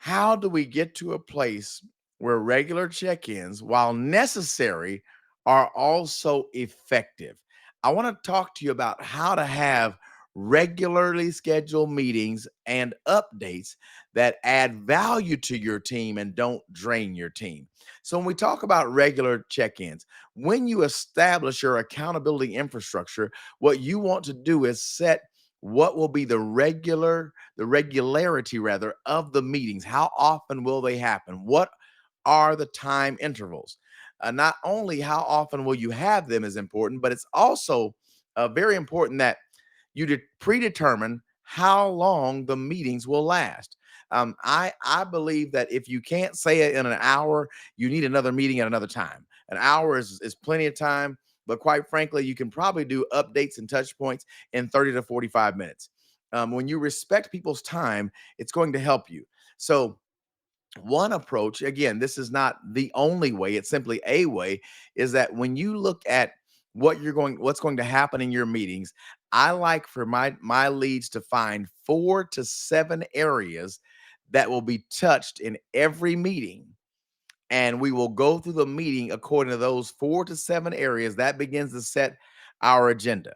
How do we get to a place where regular check ins, while necessary, are also effective? I want to talk to you about how to have regularly scheduled meetings and updates that add value to your team and don't drain your team. So, when we talk about regular check ins, when you establish your accountability infrastructure, what you want to do is set what will be the regularity rather of the meetings. How often will they happen? What are the time intervals? Not only how often will you have them is important, but it's also very important that you predetermine how long the meetings will last. I believe that if you can't say it in an hour, you need another meeting at another time. An hour is plenty of time, but quite frankly, you can probably do updates and touch points in 30 to 45 minutes. When you respect people's time, it's going to help you. So, one approach, again, this is not the only way, it's simply a way, is that when you look at what's going to happen in your meetings, I like for my leads to find 4 to 7 areas that will be touched in every meeting, and we will go through the meeting according to those 4 to 7 areas. That begins to set our agenda.